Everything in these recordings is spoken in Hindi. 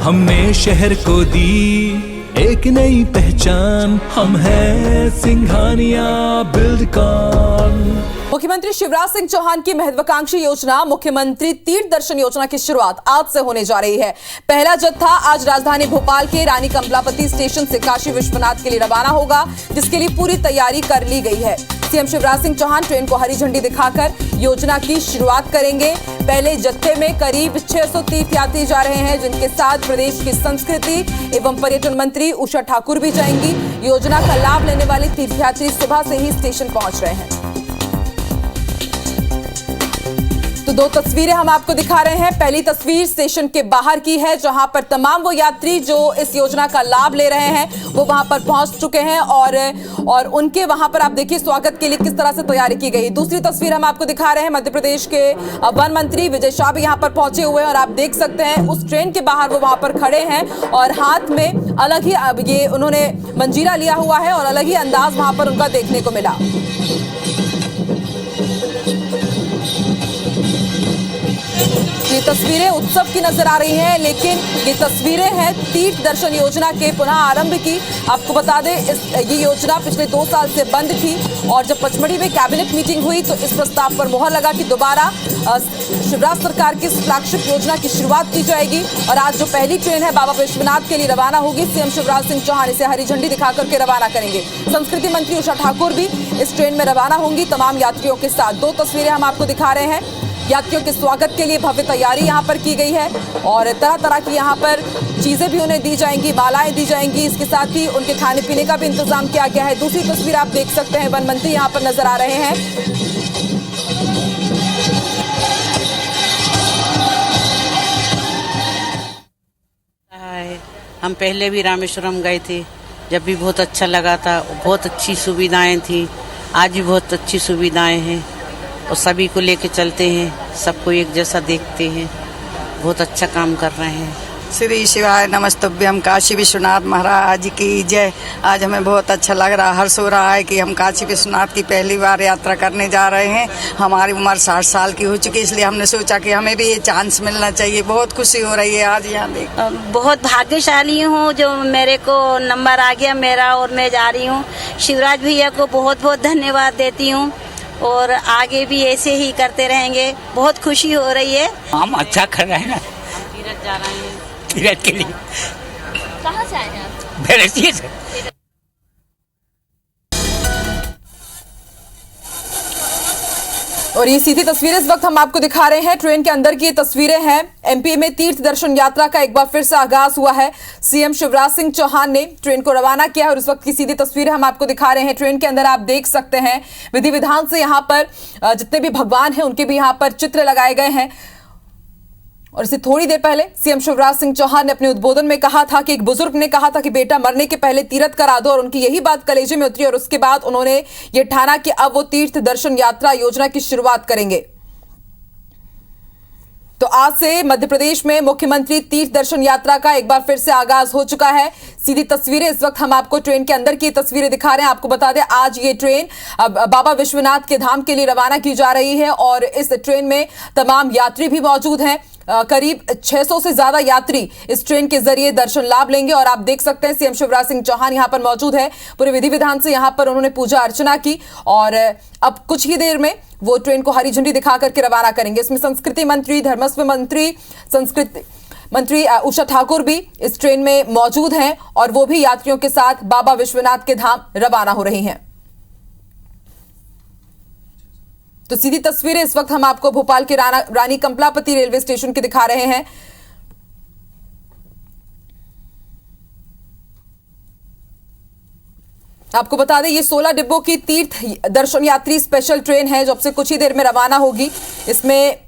हमने शहर को दी एक नई पहचान, हम हैं सिंघानिया बिल्डकॉन। मुख्यमंत्री शिवराज सिंह चौहान की महत्वाकांक्षी योजना मुख्यमंत्री तीर्थ दर्शन योजना की शुरुआत आज से होने जा रही है। पहला जत्था आज राजधानी भोपाल के रानी कमलापति स्टेशन से काशी विश्वनाथ के लिए रवाना होगा, जिसके लिए पूरी तैयारी कर ली गई है। सीएम शिवराज सिंह चौहान ट्रेन को हरी झंडी दिखाकर योजना की शुरुआत करेंगे। पहले जत्थे में करीब 600 तीर्थयात्री जा रहे हैं, जिनके साथ प्रदेश की संस्कृति एवं पर्यटन मंत्री उषा ठाकुर भी जाएंगी। योजना का लाभ लेने वाले तीर्थयात्री सुबह से ही स्टेशन पहुंच रहे हैं। तो दो तस्वीरें हम आपको दिखा रहे हैं। पहली तस्वीर स्टेशन के बाहर की है, जहां पर तमाम वो यात्री जो इस योजना का लाभ ले रहे हैं वो वहां पर पहुंच चुके हैं और उनके वहां पर आप देखिए स्वागत के लिए किस तरह से तैयारी की गई। दूसरी तस्वीर हम आपको दिखा रहे हैं, मध्य प्रदेश के वन मंत्री विजय शाह भी यहां पर पहुंचे हुए हैं और आप देख सकते हैं उस ट्रेन के बाहर वो वहां पर खड़े हैं और हाथ में अलग ही ये उन्होंने मंजीरा लिया हुआ है और अलग ही अंदाज वहां पर उनका देखने को मिला। ये तस्वीरें उत्सव की नजर आ रही हैं, लेकिन ये तस्वीरें हैं तीर्थ दर्शन योजना के पुनः आरंभ की। आपको बता दें ये योजना पिछले 2 साल से बंद थी और जब पचमढ़ी में कैबिनेट मीटिंग हुई तो इस प्रस्ताव पर मुहर लगा कि दोबारा शिवराज सरकार की फ्लैगशिप योजना की शुरुआत की जाएगी। और आज जो पहली ट्रेन है बाबा विश्वनाथ के लिए रवाना होगी। सीएम शिवराज सिंह चौहान इसे हरी झंडी दिखा करके रवाना करेंगे। संस्कृति मंत्री उषा ठाकुर भी इस ट्रेन में रवाना होंगी तमाम यात्रियों के साथ। दो तस्वीरें हम आपको दिखा रहे हैं। यात्रियों के स्वागत के लिए भव्य तैयारी यहां पर की गई है और तरह तरह की यहां पर चीजें भी उन्हें दी जाएंगी, मालाएं दी जाएंगी। इसके साथ ही उनके खाने पीने का भी इंतजाम किया गया है। दूसरी तस्वीर आप देख सकते हैं, वन मंत्री यहां पर नजर आ रहे हैं। हम पहले भी रामेश्वरम गए थे, जब भी बहुत अच्छा लगा था। बहुत अच्छी सुविधाएं थी, आज भी बहुत अच्छी सुविधाएं हैं और सभी को लेके चलते हैं, सबको एक जैसा देखते हैं। बहुत अच्छा काम कर रहे हैं। श्री शिवाय नमस्तुभ्यम। काशी विश्वनाथ महाराज की जय। आज हमें बहुत अच्छा लग रहा, हर्ष हो रहा है कि हम काशी विश्वनाथ की पहली बार यात्रा करने जा रहे हैं। हमारी उम्र 60 साल की हो चुकी है, इसलिए हमने सोचा कि हमें भी ये चांस मिलना चाहिए। बहुत खुशी हो रही है आज यहाँ देख। बहुत भाग्यशाली हूँ जो मेरे को नंबर आ गया मेरा और मैं जा रही हूँ। शिवराज भैया को बहुत बहुत धन्यवाद देती हूँ और आगे भी ऐसे ही करते रहेंगे। बहुत खुशी हो रही है। हम अच्छा कर रहे हैं ना, तीरथ जा रहे हैं। तीरथ के लिए। कहाँ से आए हैं आप? भेड़सिए से। और ये सीधी तस्वीरें इस वक्त हम आपको दिखा रहे हैं। ट्रेन के अंदर की ये तस्वीरें हैं। एमपी में तीर्थ दर्शन यात्रा का एक बार फिर से आगाज हुआ है। सीएम शिवराज सिंह चौहान ने ट्रेन को रवाना किया और इस वक्त की सीधी तस्वीरें हम आपको दिखा रहे हैं। ट्रेन के अंदर आप देख सकते हैं विधि विधान से यहाँ पर जितने भी भगवान हैं उनके भी यहाँ पर चित्र लगाए गए हैं। और इससे थोड़ी देर पहले सीएम शिवराज सिंह चौहान ने अपने उद्बोधन में कहा था कि एक बुजुर्ग ने कहा था कि बेटा मरने के पहले तीरथ करा दो, और उनकी यही बात कलेजे में उतरी और उसके बाद उन्होंने ये ठाना कि अब वो तीर्थ दर्शन यात्रा योजना की शुरुआत करेंगे। तो आज से मध्य प्रदेश में मुख्यमंत्री तीर्थ दर्शन यात्रा का एक बार फिर से आगाज हो चुका है। सीधी तस्वीरें इस वक्त हम आपको ट्रेन के अंदर की तस्वीरें दिखा रहे हैं। आपको बता दें आज ये ट्रेन बाबा विश्वनाथ के धाम के लिए रवाना की जा रही है और इस ट्रेन में तमाम यात्री भी मौजूद हैं। करीब 600 से ज्यादा यात्री इस ट्रेन के जरिए दर्शन लाभ लेंगे और आप देख सकते हैं सीएम शिवराज सिंह चौहान यहां पर मौजूद है। पूरे विधि विधान से यहां पर उन्होंने पूजा अर्चना की और अब कुछ ही देर में वो ट्रेन को हरी झंडी दिखा करके रवाना करेंगे। इसमें संस्कृति मंत्री, धर्मस्व मंत्री, संस्कृति मंत्री उषा ठाकुर भी इस ट्रेन में मौजूद हैं और वो भी यात्रियों के साथ बाबा विश्वनाथ के धाम रवाना हो रही हैं। तो सीधी तस्वीरें इस वक्त हम आपको भोपाल के रानी कमलापति रेलवे स्टेशन की दिखा रहे हैं। आपको बता दें ये 16 डिब्बों की तीर्थ दर्शन यात्री स्पेशल ट्रेन है जो अब से कुछ ही देर में रवाना होगी। इसमें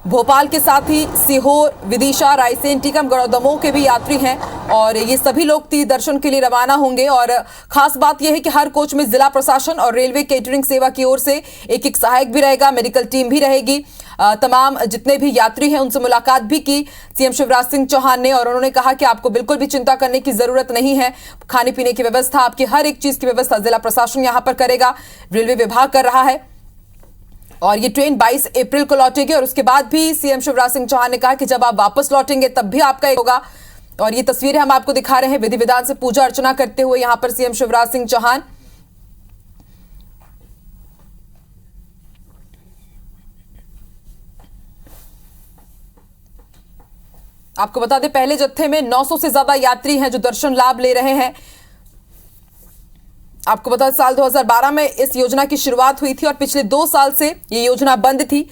भोपाल के साथ ही सीहोर, विदिशा, रायसेन, टीकमगढ़ और दमोह के भी यात्री हैं और ये सभी लोग तीर्थ दर्शन के लिए रवाना होंगे। और खास बात यह है कि हर कोच में जिला प्रशासन और रेलवे केटरिंग सेवा की ओर से एक सहायक भी रहेगा, मेडिकल टीम भी रहेगी। तमाम जितने भी यात्री हैं उनसे मुलाकात भी की सीएम शिवराज सिंह चौहान ने और उन्होंने कहा कि आपको बिल्कुल भी चिंता करने की जरूरत नहीं है। खाने पीने की व्यवस्था, आपकी हर एक चीज की व्यवस्था जिला प्रशासन यहां पर करेगा, रेलवे विभाग कर रहा है। और ये ट्रेन 22 अप्रैल को लौटेगी और उसके बाद भी सीएम शिवराज सिंह चौहान ने कहा कि जब आप वापस लौटेंगे तब भी आपका होगा। और ये तस्वीरें हम आपको दिखा रहे हैं विधि विधान से पूजा अर्चना करते हुए यहां पर सीएम शिवराज सिंह चौहान। आपको बता दें पहले जत्थे में 900 से ज्यादा यात्री हैं जो दर्शन लाभ ले रहे हैं। आपको बता साल 2012 में इस योजना की शुरुआत हुई थी और पिछले 2 साल से ये योजना बंद थी,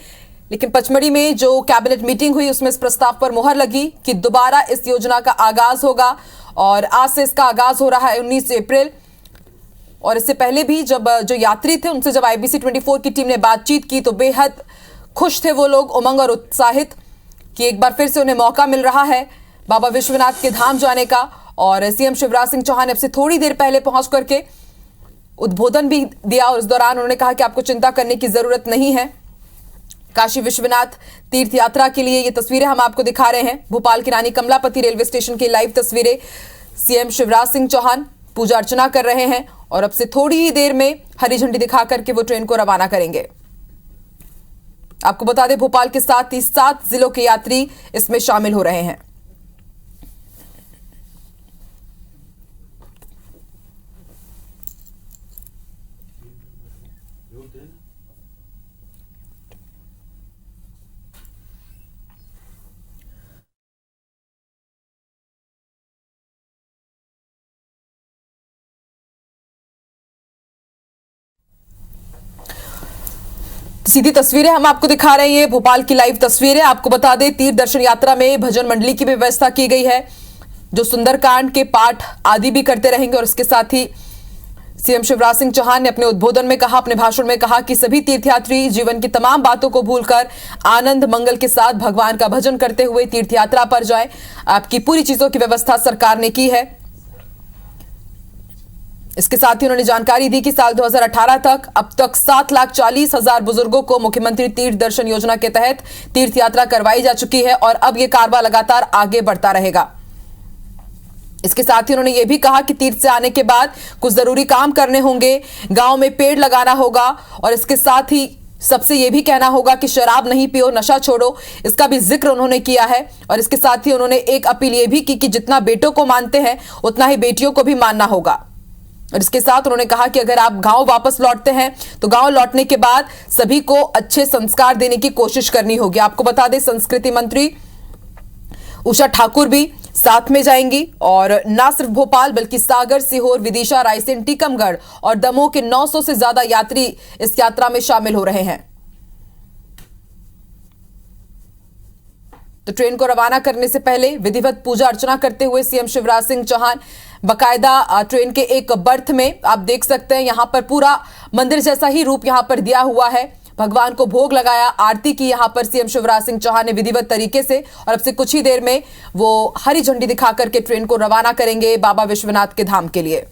लेकिन पचमढ़ी में जो कैबिनेट मीटिंग हुई उसमें इस प्रस्ताव पर मुहर लगी कि दोबारा इस योजना का आगाज होगा और आज से इसका आगाज हो रहा है 19 अप्रैल। और इससे पहले भी जब जो यात्री थे उनसे जब IBC 24 की टीम ने बातचीत की तो बेहद खुश थे वो लोग, उमंग और उत्साहित कि एक बार फिर से उन्हें मौका मिल रहा है बाबा विश्वनाथ के धाम जाने का। और सीएम शिवराज सिंह चौहान ने अब से थोड़ी देर पहले पहुंच करके उद्बोधन भी दिया और इस दौरान उन्होंने कहा कि आपको चिंता करने की जरूरत नहीं है। काशी विश्वनाथ तीर्थ यात्रा के लिए ये तस्वीरें हम आपको दिखा रहे हैं। भोपाल की रानी कमलापति रेलवे स्टेशन की लाइव तस्वीरें। सीएम शिवराज सिंह चौहान पूजा अर्चना कर रहे हैं और अब से थोड़ी ही देर में हरी झंडी दिखा करके वो ट्रेन को रवाना करेंगे। आपको बता दें भोपाल के साथ ही 7 जिलों के यात्री इसमें शामिल हो रहे हैं। सीधी तस्वीरें हम आपको दिखा रहे हैं, भोपाल की लाइव तस्वीरें। आपको बता दें तीर्थ दर्शन यात्रा में भजन मंडली की भी व्यवस्था की गई है जो सुंदरकांड के पाठ आदि भी करते रहेंगे। और इसके साथ ही सीएम शिवराज सिंह चौहान ने अपने उद्बोधन में कहा, अपने भाषण में कहा कि सभी तीर्थयात्री जीवन की तमाम बातों को भूलकर आनंद मंगल के साथ भगवान का भजन करते हुए तीर्थ यात्रा पर जाएं। आपकी पूरी चीजों की व्यवस्था सरकार ने की है। इसके साथ ही उन्होंने जानकारी दी कि साल 2018 तक अब तक 7,40,000 बुजुर्गों को मुख्यमंत्री तीर्थ दर्शन योजना के तहत तीर्थ यात्रा करवाई जा चुकी है और अब यह कारवां लगातार आगे बढ़ता रहेगा। इसके साथ ही उन्होंने यह भी कहा कि तीर्थ से आने के बाद कुछ जरूरी काम करने होंगे, गांव में पेड़ लगाना होगा और इसके साथ ही सबसे यह भी कहना होगा कि शराब नहीं पियो, नशा छोड़ो, इसका भी जिक्र उन्होंने किया है। और इसके साथ ही उन्होंने एक अपील यह भी की कि जितना बेटों को मानते हैं उतना ही बेटियों को भी मानना होगा। और इसके साथ उन्होंने कहा कि अगर आप गांव वापस लौटते हैं तो गांव लौटने के बाद सभी को अच्छे संस्कार देने की कोशिश करनी होगी। आपको बता दें संस्कृति मंत्री उषा ठाकुर भी साथ में जाएंगी और न सिर्फ भोपाल बल्कि सागर, सीहोर, विदिशा, रायसेन, टीकमगढ़ और दमोह के 900 से ज्यादा यात्री इस यात्रा में शामिल हो रहे हैं। तो ट्रेन को रवाना करने से पहले विधिवत पूजा अर्चना करते हुए सीएम शिवराज सिंह चौहान बकायदा ट्रेन के एक बर्थ में आप देख सकते हैं यहां पर पूरा मंदिर जैसा ही रूप यहां पर दिया हुआ है। भगवान को भोग लगाया, आरती की यहां पर सीएम शिवराज सिंह चौहान ने विधिवत तरीके से और अब से कुछ ही देर में वो हरी झंडी दिखा करके ट्रेन को रवाना करेंगे बाबा विश्वनाथ के धाम के लिए।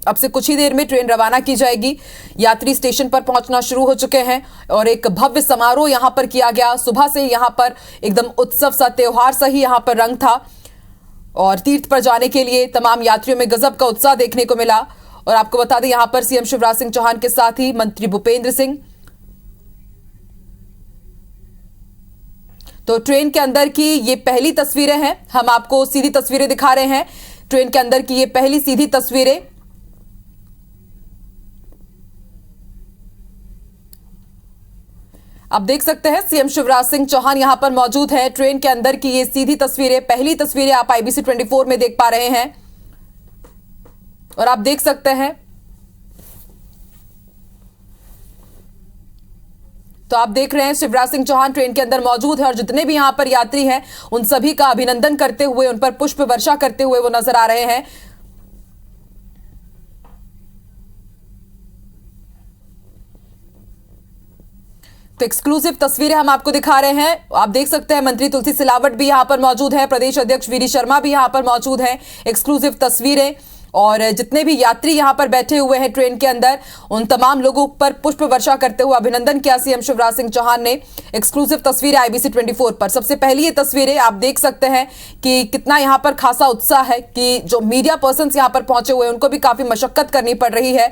अब से कुछ ही देर में ट्रेन रवाना की जाएगी। यात्री स्टेशन पर पहुंचना शुरू हो चुके हैं और एक भव्य समारोह यहां पर किया गया। सुबह से यहां पर एकदम उत्सव सा, त्योहार सा ही यहां पर रंग था और तीर्थ पर जाने के लिए तमाम यात्रियों में गजब का उत्साह देखने को मिला। और आपको बता दें यहां पर सीएम शिवराज सिंह चौहान के साथ ही मंत्री भूपेंद्र सिंह। तो ट्रेन के अंदर की ये पहली तस्वीरें हैं, हम आपको सीधी तस्वीरें दिखा रहे हैं। ट्रेन के अंदर की ये पहली सीधी तस्वीरें। आप देख सकते हैं सीएम शिवराज सिंह चौहान यहां पर मौजूद हैं। ट्रेन के अंदर की ये सीधी तस्वीरें, पहली तस्वीरें आप IBC 24 में देख पा रहे हैं और आप देख सकते हैं तो आप देख रहे हैं शिवराज सिंह चौहान ट्रेन के अंदर मौजूद है और जितने भी यहां पर यात्री हैं उन सभी का अभिनंदन करते हुए, उन पर पुष्प वर्षा करते हुए वो नजर आ रहे हैं। तो एक्सक्लूसिव तस्वीरें हम आपको दिखा रहे हैं। आप देख सकते हैं मंत्री तुलसी सिलावट भी यहां पर मौजूद है, प्रदेश अध्यक्ष वीडी शर्मा भी यहां पर मौजूद हैं। एक्सक्लूसिव तस्वीरें और जितने भी यात्री यहां पर बैठे हुए हैं ट्रेन के अंदर उन तमाम लोगों पर पुष्प वर्षा करते हुए अभिनंदन किया सीएम शिवराज सिंह चौहान ने। एक्सक्लूसिव तस्वीरें IBC 24 पर। सबसे पहली ये तस्वीरें आप देख सकते हैं कि कितना यहां पर खासा उत्साह है कि जो मीडिया पर्संस यहां पर पहुंचे हुए हैं उनको भी काफी मशक्कत करनी पड़ रही है।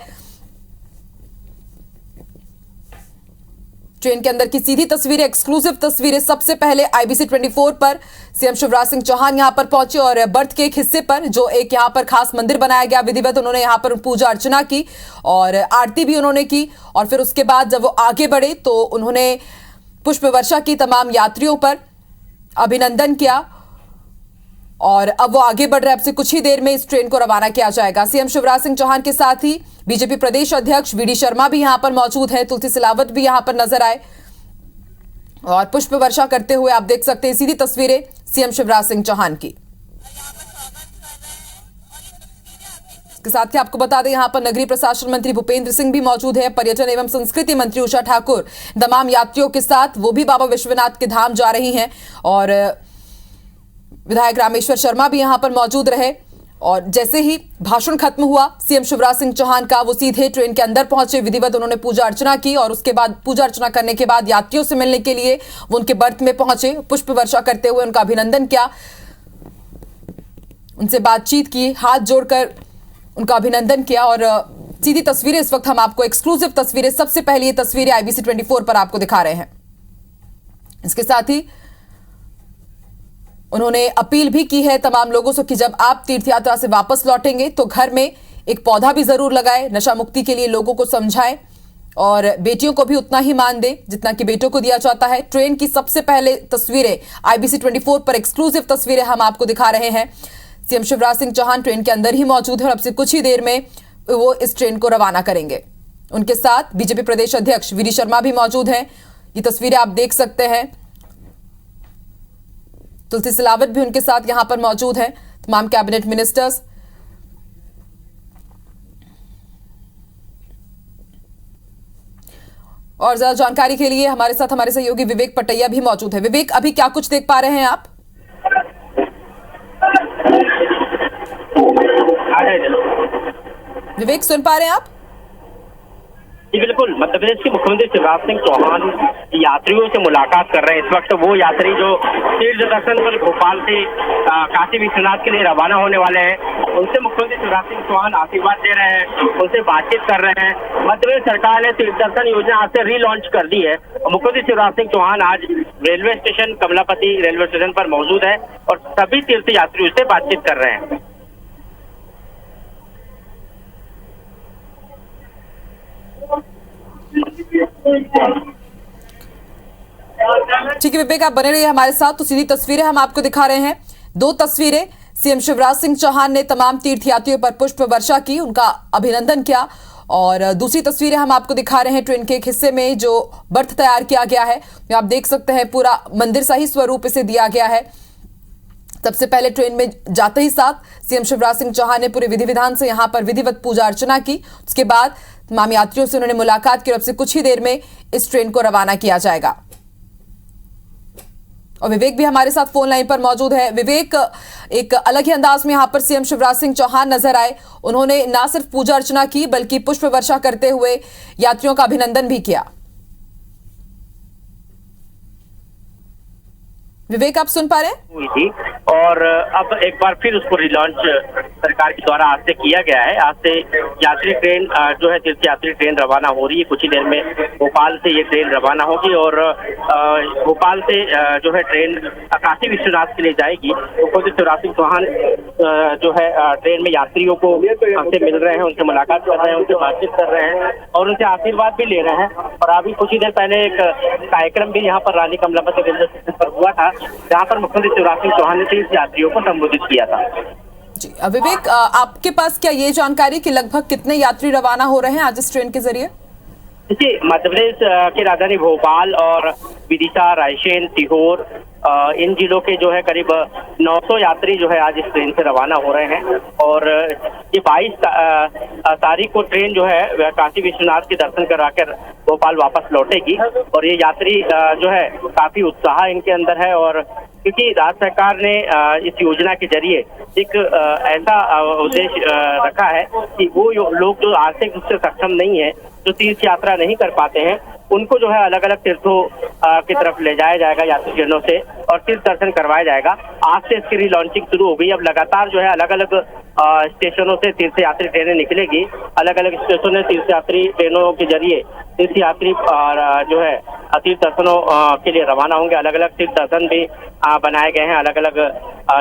ट्रेन के अंदर की सीधी तस्वीरें, एक्सक्लूसिव तस्वीरें। सबसे पहले IBC 24 पर सीएम शिवराज सिंह चौहान यहां पर पहुंचे और बर्थ के एक हिस्से पर जो एक यहां पर खास मंदिर बनाया गया, विधिवत उन्होंने यहां पर पूजा अर्चना की और आरती भी उन्होंने की। और फिर उसके बाद जब वो आगे बढ़े तो उन्होंने पुष्प वर्षा की, तमाम यात्रियों पर अभिनंदन किया और अब वो आगे बढ़ रहे हैं। अब से कुछ ही देर में इस ट्रेन को रवाना किया जाएगा। सीएम शिवराज सिंह चौहान के साथ ही बीजेपी प्रदेश अध्यक्ष VD शर्मा भी यहां पर मौजूद हैं, तुलसी सिलावट भी यहां पर नजर आए और पुष्प वर्षा करते हुए आप देख सकते हैं सीधी तस्वीरें सीएम शिवराज सिंह चौहान की। इसके साथ ही आपको बता दें यहां पर नगरीय प्रशासन मंत्री भूपेंद्र सिंह भी मौजूद है, पर्यटन एवं संस्कृति मंत्री उषा ठाकुर तमाम यात्रियों के साथ वो भी बाबा विश्वनाथ के धाम जा रही हैं और विधायक रामेश्वर शर्मा भी यहां पर मौजूद रहे। और जैसे ही भाषण खत्म हुआ सीएम शिवराज सिंह चौहान का, वो सीधे ट्रेन के अंदर पहुंचे, विधिवत उन्होंने पूजा अर्चना की और उसके बाद पूजा अर्चना करने के बाद यात्रियों से मिलने के लिए वो उनके बर्थ में पहुंचे, पुष्प वर्षा करते हुए उनका अभिनंदन किया, उनसे बातचीत की, हाथ जोड़कर उनका अभिनंदन किया। और सीधी तस्वीरें इस वक्त हम आपको, एक्सक्लूसिव तस्वीरें, सबसे पहली ये तस्वीरें IBC 24 पर आपको दिखा रहे हैं। इसके साथ ही उन्होंने अपील भी की है तमाम लोगों से कि जब आप तीर्थ यात्रा से वापस लौटेंगे तो घर में एक पौधा भी जरूर लगाएं, नशा मुक्ति के लिए लोगों को समझाएं और बेटियों को भी उतना ही मान दें जितना कि बेटों को दिया जाता है। ट्रेन की सबसे पहले तस्वीरें IBC 24 पर, एक्सक्लूसिव तस्वीरें हम आपको दिखा रहे हैं। सीएम शिवराज सिंह चौहान ट्रेन के अंदर ही मौजूद है और अब से कुछ ही देर में वो इस ट्रेन को रवाना करेंगे। उनके साथ बीजेपी प्रदेश अध्यक्ष VD शर्मा भी मौजूद हैं। ये तस्वीरें आप देख सकते हैं, तुलसी सिलावट भी उनके साथ यहां पर मौजूद हैं, तमाम कैबिनेट मिनिस्टर्स। और ज्यादा जानकारी के लिए हमारे साथ हमारे सहयोगी विवेक पटैया भी मौजूद है। विवेक, अभी क्या कुछ देख पा रहे हैं आप? विवेक, सुन पा रहे हैं आप? जी बिल्कुल, मध्य प्रदेश के मुख्यमंत्री शिवराज सिंह चौहान यात्रियों से मुलाकात कर रहे हैं। इस वक्त वो यात्री जो तीर्थ दर्शन पर भोपाल से काशी विश्वनाथ के लिए रवाना होने वाले हैं, उनसे मुख्यमंत्री शिवराज सिंह चौहान आशीर्वाद दे रहे हैं, उनसे बातचीत कर रहे हैं। मध्य प्रदेश सरकार ने तीर्थ दर्शन योजना आज से रीलॉन्च कर दी है और मुख्यमंत्री शिवराज सिंह चौहान आज railway station, Kamlapati railway station पर मौजूद है और सभी तीर्थ यात्रियों से बातचीत कर रहे हैं। ठीक है विवेक, आप बने रहिए हमारे साथ। तो सीधी तस्वीरें हम आपको दिखा रहे हैं, दो तस्वीरें। सीएम शिवराज सिंह चौहान ने तमाम तीर्थ यात्रियों पर पुष्प वर्षा की, उनका अभिनंदन किया और दूसरी तस्वीरें हम आपको दिखा रहे हैं ट्रेन के एक हिस्से में जो बर्थ तैयार किया गया है। आप देख सकते हैं पूरा मंदिर सा ही स्वरूप इसे दिया गया है। सबसे पहले ट्रेन में जाते ही साथ सीएम शिवराज सिंह चौहान ने पूरे विधि विधान से यहां पर विधिवत पूजा अर्चना की। उसके बाद तमाम यात्रियों से उन्होंने मुलाकात की और अब से कुछ ही देर में इस ट्रेन को रवाना किया जाएगा। और विवेक भी हमारे साथ फोन लाइन पर मौजूद है। विवेक, एक अलग ही अंदाज में यहां पर सीएम शिवराज सिंह चौहान नजर आए। उन्होंने ना सिर्फ पूजा अर्चना की बल्कि पुष्प वर्षा करते हुए यात्रियों का अभिनंदन भी किया। विवेक, आप सुन पा रहे हैं? जी, और अब एक बार फिर उसको रिलॉन्च सरकार के द्वारा आज से किया गया है। आज से यात्री ट्रेन जो है, तीर्थ यात्री ट्रेन रवाना हो रही है। कुछ ही देर में भोपाल से ये ट्रेन रवाना होगी और भोपाल से जो है ट्रेन काशी विश्वनाथ के लिए जाएगी। मुख्यमंत्री शिवराज सिंह चौहान जो है ट्रेन में यात्रियों को से मिल रहे हैं, उनसे मुलाकात कर रहे हैं, उनसे बातचीत कर रहे हैं और उनसे आशीर्वाद भी ले रहे हैं। और अभी कुछ ही देर पहले एक कार्यक्रम भी यहाँ पर रानी कमलापति रेलवे स्टेशन पर हुआ था, जहाँ पर मुख्यमंत्री शिवराज सिंह चौहान ने तीर्थ यात्रियों को संबोधित किया था। जी विवेक, आपके पास क्या ये जानकारी कि लगभग कितने यात्री रवाना हो रहे हैं आज इस ट्रेन के जरिए? देखिए, मध्य प्रदेश की राजधानी भोपाल और विदिशा, रायसेन, सीहोर, इन जिलों के जो है करीब 900 यात्री जो है आज इस ट्रेन से रवाना हो रहे हैं और ये 22 तारीख को ट्रेन जो है काशी विश्वनाथ के दर्शन कराकर भोपाल वापस लौटेगी। और ये यात्री जो है काफी उत्साह इनके अंदर है और क्योंकि राज्य सरकार ने इस योजना के जरिए एक ऐसा उद्देश्य रखा है कि वो लोग जो आर्थिक रूप से सक्षम नहीं है, जो तीर्थ यात्रा नहीं कर पाते हैं, उनको जो है अलग अलग तीर्थों की तरफ ले जाया जाएगा यात्री ट्रेनों से। और तीर्थ दर्शन करवाया जाएगा। आज से इसकी रीलॉन्चिंग शुरू हो गई। अब लगातार जो है अलग अलग स्टेशनों से तीर्थ यात्री ट्रेनें निकलेगी। अलग अलग स्टेशनों से तीर्थ यात्री ट्रेनों के जरिए तीर्थ यात्री जो है तीर्थ दर्शनों के लिए रवाना होंगे। अलग अलग तीर्थ दर्शन भी बनाए गए हैं। अलग अलग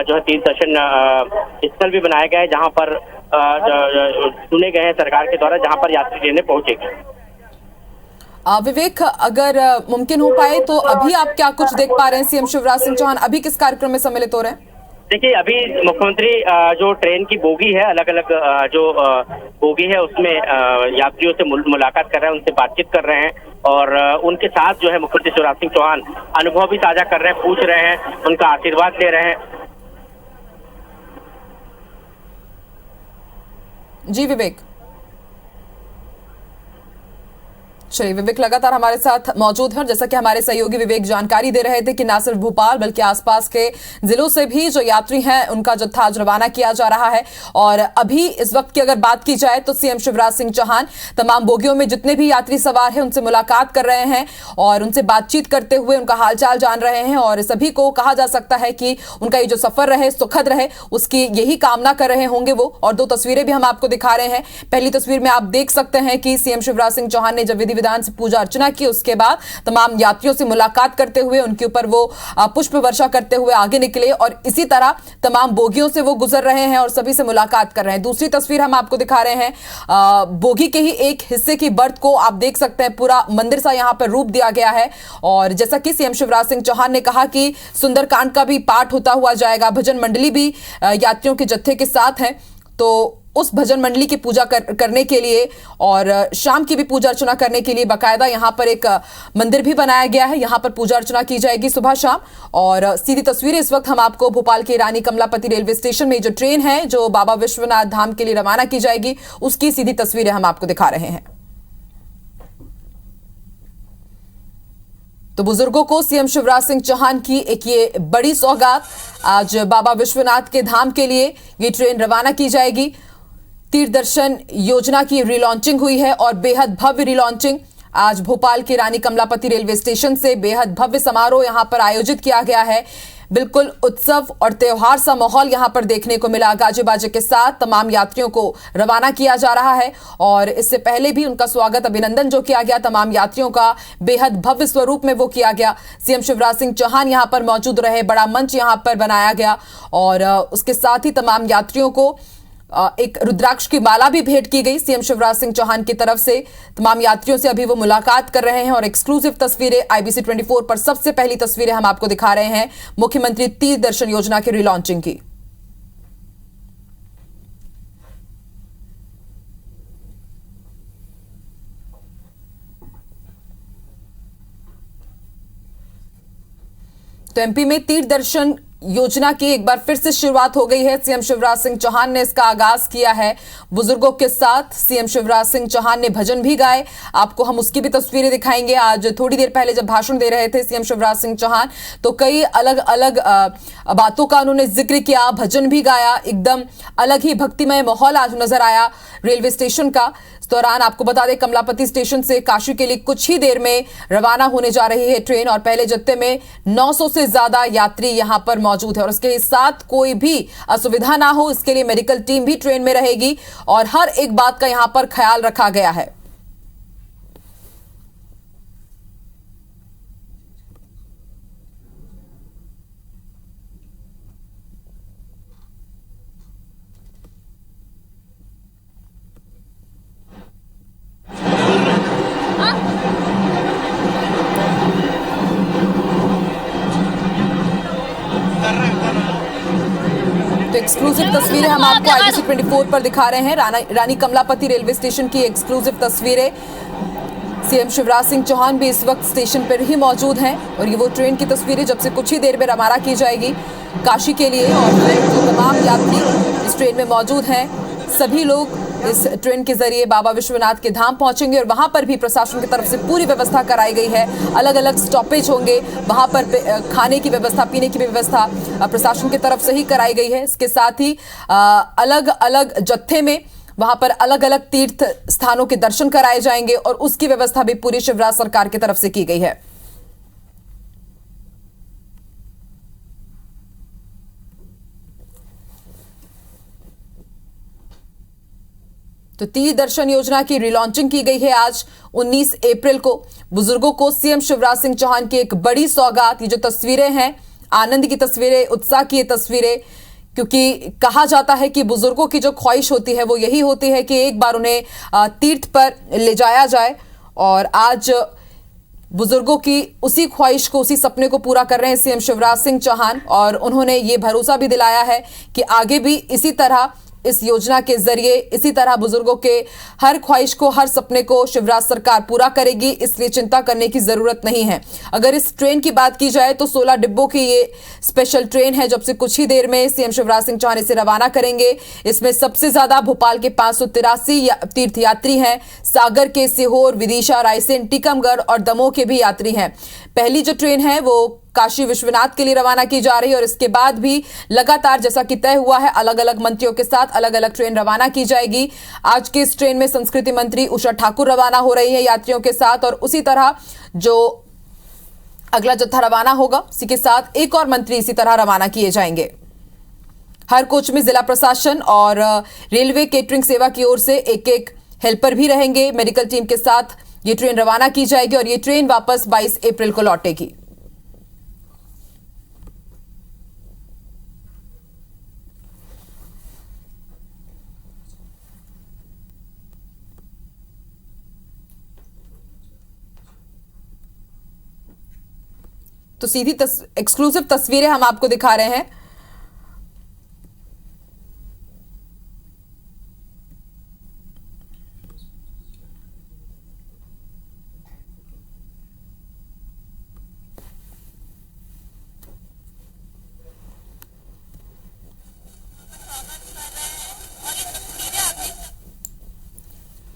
जो है तीर्थ दर्शन स्थल भी बनाए गए हैं जहां पर चुने गए हैं सरकार के द्वारा, जहां पर यात्री ट्रेनें पहुंचेगी। विवेक, अगर मुमकिन हो पाए तो अभी आप क्या कुछ देख पा रहे हैं? सीएम शिवराज सिंह चौहान अभी किस कार्यक्रम में सम्मिलित हो रहे हैं? देखिए, अभी मुख्यमंत्री जो ट्रेन की बोगी है, अलग अलग जो बोगी है उसमें यात्रियों से मुलाकात कर रहे हैं, उनसे बातचीत कर रहे हैं और उनके साथ जो है मुख्यमंत्री शिवराज सिंह चौहान अनुभव भी साझा कर रहे हैं, पूछ रहे हैं, उनका आशीर्वाद ले रहे हैं। जी विवेक। चलिए, विवेक लगातार हमारे साथ मौजूद है और जैसा कि हमारे सहयोगी विवेक जानकारी दे रहे थे कि न सिर्फ भोपाल बल्कि आसपास के जिलों से भी जो यात्री हैं उनका जत्था आज रवाना किया जा रहा है। और अभी इस वक्त की अगर बात की जाए तो सीएम शिवराज सिंह चौहान तमाम बोगियों में जितने भी यात्री सवार हैं उनसे मुलाकात कर रहे हैं और उनसे बातचीत करते हुए उनका हालचाल जान रहे हैं और सभी को कहा जा सकता है कि उनका ये जो सफर रहे सुखद रहे, उसकी यही कामना कर रहे होंगे वो। और दो तस्वीरें भी हम आपको दिखा रहे हैं। पहली तस्वीर में आप देख सकते हैं कि सीएम शिवराज सिंह चौहान ने जब विधि विधान से पूजा अर्चना की, उसके बाद तमाम यात्रियों से मुलाकात करते हुए उनके ऊपर वो पुष्प वर्षा करते हुए आगे निकले और इसी तरह तमाम बोगियों से वो गुजर रहे हैं और सभी से मुलाकात कर रहे हैं। दूसरी तस्वीर हम आपको दिखा रहे हैं बोगी के ही एक हिस्से की बर्थ को आप देख सकते हैं, पूरा मंदिर सा यहां पर रूप दिया गया है। और जैसा कि सीएम शिवराज सिंह चौहान ने कहा कि सुंदरकांड का भी पाठ होता हुआ जाएगा, भजन मंडली भी यात्रियों के जत्थे के साथ है, तो उस भजन मंडली की पूजा करने के लिए और शाम की भी पूजा अर्चना करने के लिए बाकायदा यहां पर एक मंदिर भी बनाया गया है। यहां पर पूजा अर्चना की जाएगी सुबह शाम। और सीधी तस्वीरें इस वक्त हम आपको भोपाल के रानी कमलापति रेलवे स्टेशन में जो ट्रेन है जो बाबा विश्वनाथ धाम के लिए रवाना की जाएगी उसकी सीधी तस्वीरें हम आपको दिखा रहे हैं। तो बुजुर्गों को सीएम शिवराज सिंह चौहान की एक ये बड़ी सौगात, आज बाबा विश्वनाथ के धाम के लिए ये ट्रेन रवाना की जाएगी। तीर्थ दर्शन योजना की रिलॉन्चिंग हुई है और बेहद भव्य रिलॉन्चिंग आज भोपाल के रानी कमलापति रेलवे स्टेशन से बेहद भव्य समारोह यहां पर आयोजित किया गया है। बिल्कुल उत्सव और त्योहार सा माहौल यहां पर देखने को मिला। गाजे बाजे के साथ तमाम यात्रियों को रवाना किया जा रहा है और इससे पहले भी उनका स्वागत अभिनंदन जो किया गया तमाम यात्रियों का बेहद भव्य स्वरूप में वो किया गया। सीएम शिवराज सिंह चौहान यहां पर मौजूद रहे, बड़ा मंच यहां पर बनाया गया और उसके साथ ही तमाम यात्रियों को एक रुद्राक्ष की माला भी भेंट की गई दर्शन शिवराज सिंह चौहान की तरफ से। तमाम यात्रियों से अभी वो मुलाकात कर रहे हैं और एक्सक्लूसिव तस्वीरें IBC 24 पर सबसे पहली तस्वीरें हम आपको दिखा रहे हैं मुख्यमंत्री तीर्थ दर्शन योजना की रिलॉन्चिंग की। तो MP में तीर्थ दर्शन योजना की एक बार फिर से शुरुआत हो गई है। सीएम शिवराज सिंह चौहान ने इसका आगाज किया है बुजुर्गों के साथ। सीएम शिवराज सिंह चौहान ने भजन भी गाए, आपको हम उसकी भी तस्वीरें दिखाएंगे। आज थोड़ी देर पहले जब भाषण दे रहे थे सीएम शिवराज सिंह चौहान तो कई अलग अलग बातों का उन्होंने जिक्र किया, भजन भी गाया, एकदम अलग ही भक्तिमय माहौल आज नजर आया रेलवे स्टेशन का। इस दौरान आपको बता दें कमलापति स्टेशन से काशी के लिए कुछ ही देर में रवाना होने जा रही है ट्रेन और पहले जत्थे में 900 से ज्यादा यात्री यहां पर मौजूद है और उसके साथ कोई भी असुविधा ना हो इसके लिए मेडिकल टीम भी ट्रेन में रहेगी और हर एक बात का यहां पर ख्याल रखा गया है। तो एक्सक्लूसिव तस्वीरें हम आपको IBC 24 पर दिखा रहे हैं। रानी कमलापति रेलवे स्टेशन की एक्सक्लूसिव तस्वीरें। सीएम शिवराज सिंह चौहान भी इस वक्त स्टेशन पर ही मौजूद हैं और ये वो ट्रेन की तस्वीरें जब से कुछ ही देर में रवाना की जाएगी काशी के लिए। और जो तमाम यात्री इस ट्रेन में मौजूद हैं सभी लोग इस ट्रेन के जरिए बाबा विश्वनाथ के धाम पहुंचेंगे और वहां पर भी प्रशासन की तरफ से पूरी व्यवस्था कराई गई है। अलग अलग स्टॉपेज होंगे, वहां पर खाने की व्यवस्था, पीने की व्यवस्था प्रशासन की तरफ से ही कराई गई है। इसके साथ ही अलग अलग जत्थे में वहां पर अलग अलग तीर्थ स्थानों के दर्शन कराए जाएंगे और उसकी व्यवस्था भी पूरी शिवराज सरकार की तरफ से की गई है। तो तीर्थ दर्शन योजना की रिलॉन्चिंग की गई है आज 19 अप्रैल को। बुजुर्गों को सीएम शिवराज सिंह चौहान की एक बड़ी सौगात। ये जो तस्वीरें हैं, आनंद की तस्वीरें, उत्साह की ये तस्वीरें, क्योंकि कहा जाता है कि बुजुर्गों की जो ख्वाहिश होती है वो यही होती है कि एक बार उन्हें तीर्थ पर ले जाया जाए। और आज बुजुर्गों की उसी ख्वाहिश को, उसी सपने को पूरा कर रहे हैं सीएम शिवराज सिंह चौहान। और उन्होंने ये भरोसा भी दिलाया है कि आगे भी इसी तरह इस योजना के जरिए इसी तरह बुजुर्गों के हर ख्वाहिश को, हर सपने को शिवराज सरकार पूरा करेगी, इसलिए चिंता करने की जरूरत नहीं है। अगर इस ट्रेन की बात की जाए तो 16 डिब्बों की ये स्पेशल ट्रेन है, जब से कुछ ही देर में सीएम शिवराज सिंह चौहान इसे रवाना करेंगे। इसमें सबसे ज्यादा भोपाल के 583 तीर्थयात्री हैं, सागर के, सीहोर, विदिशा, रायसेन, टीकमगढ़ और दमोह के भी यात्री हैं। पहली जो ट्रेन है वो काशी विश्वनाथ के लिए रवाना की जा रही है और इसके बाद भी लगातार, जैसा कि तय हुआ है, अलग अलग मंत्रियों के साथ अलग अलग ट्रेन रवाना की जाएगी। आज के इस ट्रेन में संस्कृति मंत्री उषा ठाकुर रवाना हो रही है यात्रियों के साथ, और उसी तरह जो अगला जत्था रवाना होगा उसी के साथ एक और मंत्री इसी तरह रवाना किए जाएंगे। हर कोच में जिला प्रशासन और रेलवे केटरिंग सेवा की ओर से एक एक हेल्पर भी रहेंगे। मेडिकल टीम के साथ ये ट्रेन रवाना की जाएगी और ये ट्रेन वापस 22 अप्रैल को लौटेगी। तो सीधी एक्सक्लूसिव तस्वीरें हम आपको दिखा रहे हैं।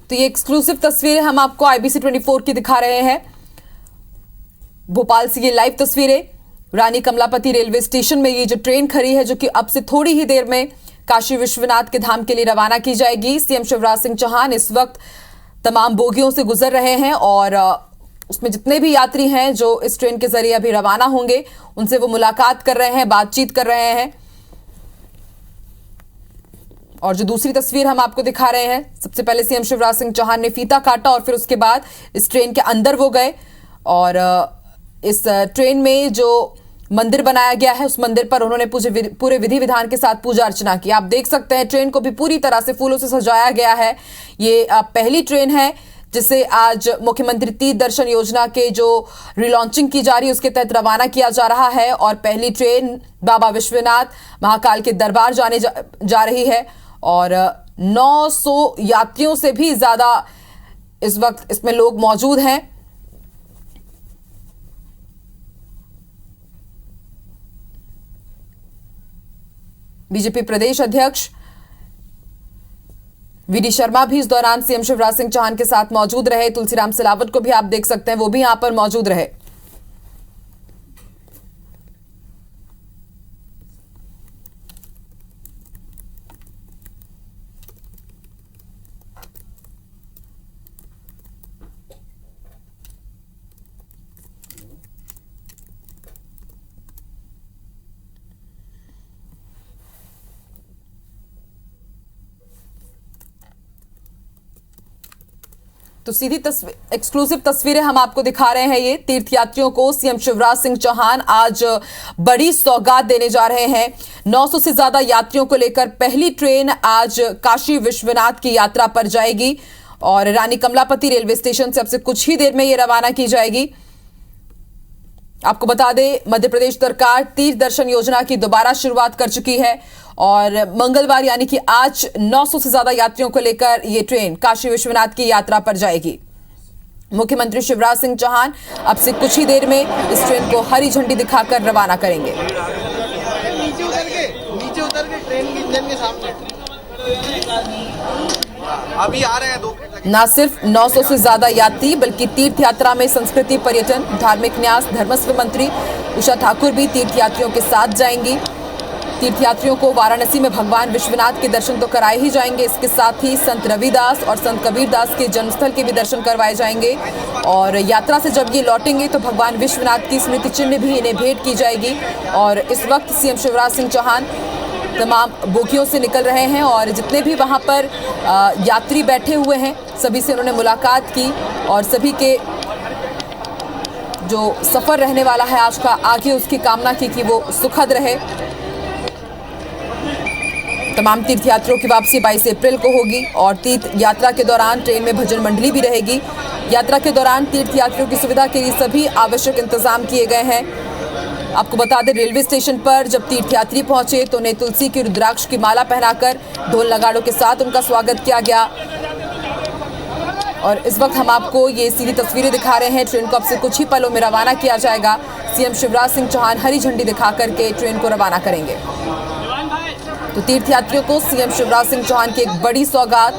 तो ये एक्सक्लूसिव तस्वीरें हम आपको IBC 24 की दिखा रहे हैं। भोपाल से ये लाइव तस्वीरें रानी कमलापति रेलवे स्टेशन में ये जो ट्रेन खड़ी है, जो कि अब से थोड़ी ही देर में काशी विश्वनाथ के धाम के लिए रवाना की जाएगी। सीएम शिवराज सिंह चौहान इस वक्त तमाम बोगियों से गुजर रहे हैं और उसमें जितने भी यात्री हैं जो इस ट्रेन के जरिए अभी रवाना होंगे उनसे वो मुलाकात कर रहे हैं, बातचीत कर रहे हैं। और जो दूसरी तस्वीर हम आपको दिखा रहे हैं, सबसे पहले सीएम शिवराज सिंह चौहान ने फीता काटा और फिर उसके बाद इस ट्रेन के अंदर वो गए और इस ट्रेन में जो मंदिर बनाया गया है उस मंदिर पर उन्होंने पूरे विधि विधान के साथ पूजा अर्चना की। आप देख सकते हैं ट्रेन को भी पूरी तरह से फूलों से सजाया गया है। ये पहली ट्रेन है जिसे आज मुख्यमंत्री तीर्थ दर्शन योजना के जो रिलॉन्चिंग की जा रही है उसके तहत रवाना किया जा रहा है और पहली ट्रेन बाबा विश्वनाथ महाकाल के दरबार जाने जा रही है और 900 यात्रियों से भी ज्यादा इस वक्त इसमें लोग मौजूद हैं। बीजेपी प्रदेश अध्यक्ष वीडी शर्मा भी इस दौरान सीएम शिवराज सिंह चौहान के साथ मौजूद रहे। तुलसीराम सिलावट को भी आप देख सकते हैं, वो भी यहां पर मौजूद रहे। तो सीधी एक्सक्लूसिव तस्वीरें हम आपको दिखा रहे हैं। ये तीर्थयात्रियों को सीएम शिवराज सिंह चौहान आज बड़ी सौगात देने जा रहे हैं। 900 से ज्यादा यात्रियों को लेकर पहली ट्रेन आज काशी विश्वनाथ की यात्रा पर जाएगी और रानी कमलापति रेलवे स्टेशन से अब से कुछ ही देर में ये रवाना की जाएगी। आपको बता दें, मध्य प्रदेश सरकार तीर्थ दर्शन योजना की दोबारा शुरुआत कर चुकी है और मंगलवार यानी कि आज 900 से ज्यादा यात्रियों को लेकर ये ट्रेन काशी विश्वनाथ की यात्रा पर जाएगी। मुख्यमंत्री शिवराज सिंह चौहान अब से कुछ ही देर में इस ट्रेन को हरी झंडी दिखाकर रवाना करेंगे। नीचे उतर के ट्रेन के इंजन के सामने अभी आ रहे हैं दो। न सिर्फ 900 से ज्यादा यात्री बल्कि तीर्थ यात्रा में संस्कृति, पर्यटन, धार्मिक न्यास, धर्मस्व मंत्री उषा ठाकुर भी तीर्थ यात्रियों के साथ जाएंगी। तीर्थयात्रियों को वाराणसी में भगवान विश्वनाथ के दर्शन तो कराए ही जाएंगे, इसके साथ ही संत रविदास और संत कबीरदास के जन्मस्थल के भी दर्शन करवाए जाएंगे और यात्रा से जब ये लौटेंगे तो भगवान विश्वनाथ की स्मृति चिन्ह भी इन्हें भेंट की जाएगी। और इस वक्त सीएम शिवराज सिंह चौहान तमाम बोगियों से निकल रहे हैं और जितने भी वहां पर यात्री बैठे हुए हैं सभी से उन्होंने मुलाकात की और सभी के जो सफर रहने वाला है आज का आगे उसकी कामना की कि वो सुखद रहे। तमाम तीर्थयात्रियों की वापसी 22 अप्रैल को होगी और तीर्थ यात्रा के दौरान ट्रेन में भजन मंडली भी रहेगी। यात्रा के दौरान तीर्थयात्रियों की सुविधा के लिए सभी आवश्यक इंतजाम किए गए हैं। आपको बता दें रेलवे स्टेशन पर जब तीर्थयात्री पहुंचे तो उन्हें तुलसी की रुद्राक्ष की माला पहनाकर ढोल नगाड़ों के साथ उनका स्वागत किया गया। और इस वक्त हम आपको ये सीधी तस्वीरें दिखा रहे हैं। ट्रेन को अब से कुछ ही पलों में रवाना किया जाएगा। सीएम शिवराज सिंह चौहान हरी झंडी दिखा करके ट्रेन को रवाना करेंगे। तो तीर्थयात्रियों को सीएम शिवराज सिंह चौहान की एक बड़ी सौगात।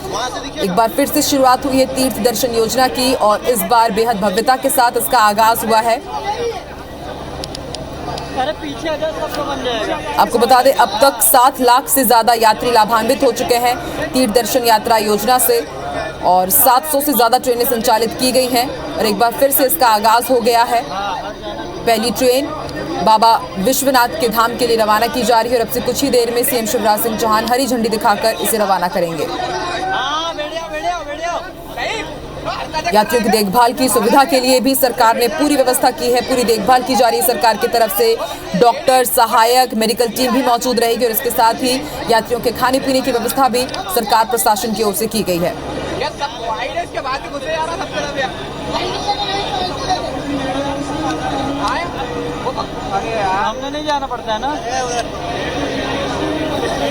एक बार फिर से शुरुआत हुई है तीर्थ दर्शन योजना की और इस बार बेहद भव्यता के साथ इसका आगाज हुआ है। आपको बता दें अब तक 7 लाख से ज्यादा यात्री लाभान्वित हो चुके हैं तीर्थ दर्शन यात्रा योजना से और 700 से ज्यादा ट्रेनें संचालित की गई हैं और एक बार फिर से इसका आगाज हो गया है। पहली ट्रेन बाबा विश्वनाथ के धाम के लिए रवाना की जा रही है और अब से कुछ ही देर में सीएम शिवराज सिंह चौहान हरी झंडी दिखाकर इसे रवाना करेंगे। यात्रियों की देखभाल की सुविधा के लिए भी सरकार ने पूरी व्यवस्था की है। पूरी देखभाल की जा रही है सरकार की तरफ से। डॉक्टर, सहायक, मेडिकल टीम भी मौजूद रहेगी और इसके साथ ही यात्रियों के खाने पीने की व्यवस्था भी सरकार प्रशासन की ओर से की गई है। हमने नहीं जाना पड़ता है ना।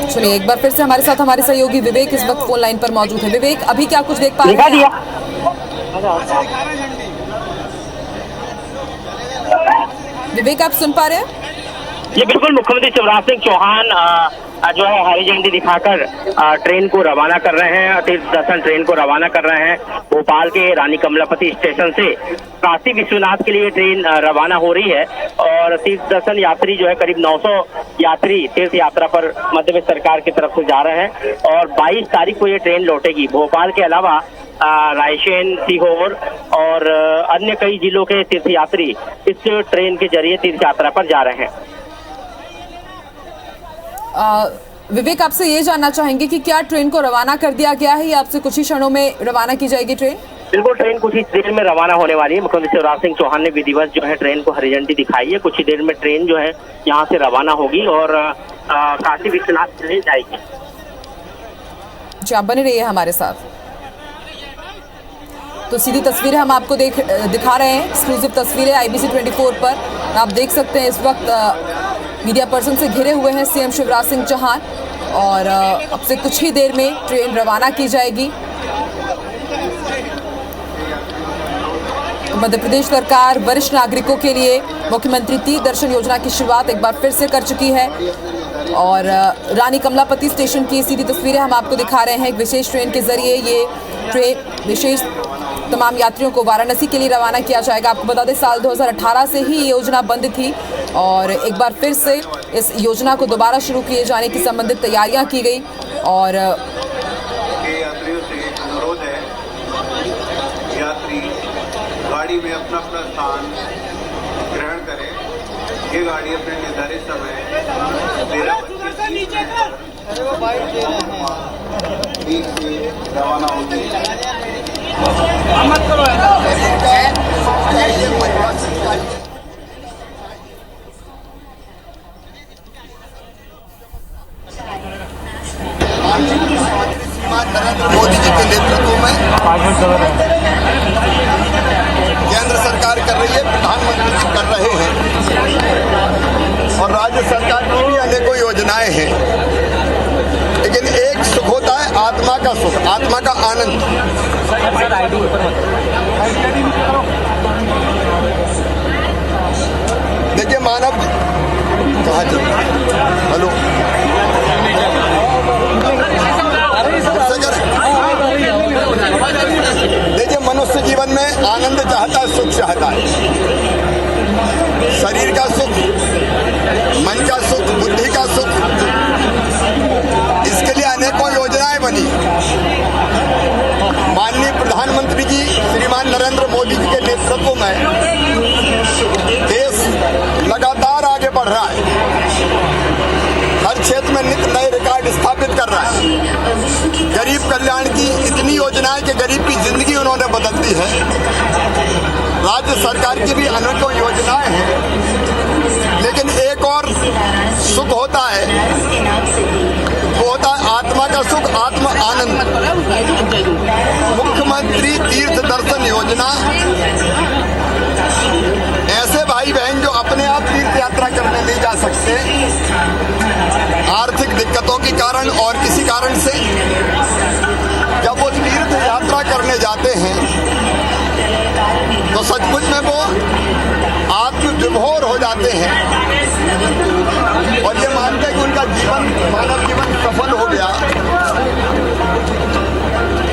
चलिए एक बार फिर से हमारे साथ हमारे सहयोगी विवेक इस वक्त फोन लाइन पर मौजूद है। विवेक, अभी क्या कुछ देख पा रहे हैं? विवेक, आप सुन पा रहे हैं? ये बिल्कुल मुख्यमंत्री शिवराज सिंह चौहान जो है हरी झंडी दिखाकर ट्रेन को रवाना कर रहे हैं। तीर्थ दर्शन ट्रेन को रवाना कर रहे हैं। भोपाल के रानी कमलापति स्टेशन से काशी विश्वनाथ के लिए ट्रेन रवाना हो रही है और तीर्थ दर्शन यात्री जो है करीब 900 यात्री तीर्थ यात्रा पर मध्य प्रदेश सरकार की तरफ से जा रहे हैं और 22 तारीख को ये ट्रेन लौटेगी। भोपाल के अलावा रायसेन, सीहोर और अन्य कई जिलों के तीर्थयात्री इस ट्रेन के जरिए तीर्थ यात्रा पर जा रहे हैं। विवेक, आपसे ये जानना चाहेंगे कि क्या ट्रेन को रवाना कर दिया गया है या आपसे कुछ ही क्षणों में रवाना की जाएगी ट्रेन? बिल्कुल, ट्रेन कुछ ही देर में रवाना होने वाली है। मुख्यमंत्री शिवराज सिंह चौहान ने विधिवत जो है ट्रेन को हरी झंडी दिखाई है। कुछ ही देर में ट्रेन जो है यहाँ से रवाना होगी और काशी विश्वनाथ के लिए जाएगी। जी, आप बने रहिए हमारे साथ। तो सीधी तस्वीरें हम आपको दिखा रहे हैं, एक्सक्लूसिव तस्वीरें IBC 24 पर। आप देख सकते हैं इस वक्त मीडिया पर्सन से घिरे हुए हैं सीएम शिवराज सिंह चौहान और अब से कुछ ही देर में ट्रेन रवाना की जाएगी। मध्य प्रदेश सरकार वरिष्ठ नागरिकों के लिए मुख्यमंत्री तीर्थ दर्शन योजना की शुरुआत एक बार फिर से कर चुकी है और रानी कमलापति स्टेशन की सीधी तस्वीरें हम आपको दिखा रहे हैं। एक विशेष ट्रेन के जरिए ये ट्रेन विशेष तमाम यात्रियों को वाराणसी के लिए रवाना किया जाएगा। आपको बता दें साल 2018 से ही ये योजना बंद थी और एक बार फिर से इस योजना को दोबारा शुरू किए जाने की संबंधित तैयारियां की गई और यात्रियों से अनुरोध है यात्री गाड़ी में अपना अपना स्थान ग्रहण करें। ये गाड़ी अपने निर्धारित समय 13:20 से रवाना होगी। नरेंद्र मोदी जी के नेतृत्व में केंद्र सरकार कर रही है, प्रधानमंत्री जी कर रहे हैं और राज्य सरकार की भी अनेकों योजनाएं हैं। लेकिन एक सुख होता है आत्मा का सुख, आत्मा का आनंद। देखिए मानव कहाँ हेलो देखिए मनुष्य जीवन में आनंद चाहता है, सुख चाहता है। शरीर का सुख, मन का सुख, बुद्धि का सुख, इसके लिए अनेकों योजनाएं बनी। माननीय प्रधानमंत्री जी श्रीमान नरेंद्र मोदी जी के नेतृत्व में देश लगातार आगे बढ़ रहा है। हर हर क्षेत्र में नित्य नए रिकॉर्ड स्थापित कर रहा है। गरीब कल्याण की इतनी योजनाएं कि गरीब की जिंदगी उन्होंने बदल दी है। राज्य सरकार की भी अनेकों योजनाएं हैं, लेकिन एक और सुख होता है, वो होता है आत्मा का सुख, आत्म आनंद। मुख्यमंत्री तीर्थ दर्शन योजना ऐसे भाई बहन जो अपने आप तीर्थ यात्रा करने नहीं जा सकते, आर्थिक दिक्कतों के कारण और किसी कारण से, जब वो तीर्थ यात्रा करने जाते हैं तो सचमुच में वो आत्मविभोर हो जाते हैं और ये मानते हैं कि उनका जीवन, मानव जीवन सफल हो गया।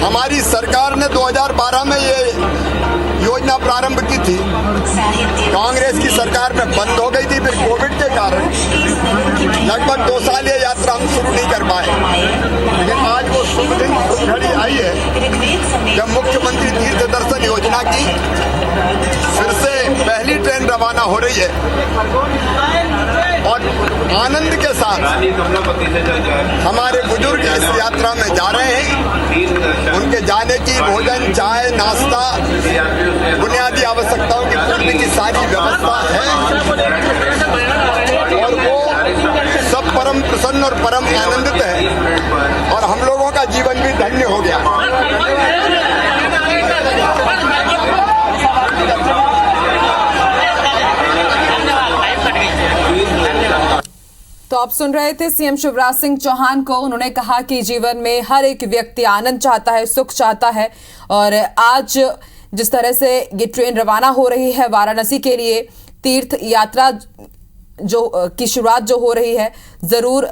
हमारी सरकार ने 2012 में ये योजना प्रारंभ की थी, कांग्रेस की सरकार में बंद हो गई थी, फिर कोविड के कारण लगभग 2 साल ये यात्रा हम शुरू नहीं कर पाए। लेकिन आज वो शुभ दिन, शुभ घड़ी आई है जब मुख्यमंत्री तीर्थ दर्शन योजना की फिर से पहली ट्रेन रवाना हो रही है और आनंद के साथ हमारे बुजुर्ग इस यात्रा में जा रहे हैं। उनके जाने की भोजन, चाय, नाश्ता, बुनियादी आवश्यकताओं की पूर्ति की सारी व्यवस्था है और वो सब परम प्रसन्न और परम आनंदित है और हम लोगों का जीवन भी धन्य हो गया। तो आप सुन रहे थे सीएम शिवराज सिंह चौहान को। उन्होंने कहा कि जीवन में हर एक व्यक्ति आनंद चाहता है, सुख चाहता है और आज जिस तरह से ये ट्रेन रवाना हो रही है वाराणसी के लिए, तीर्थ यात्रा जो की शुरुआत जो हो रही है, जरूर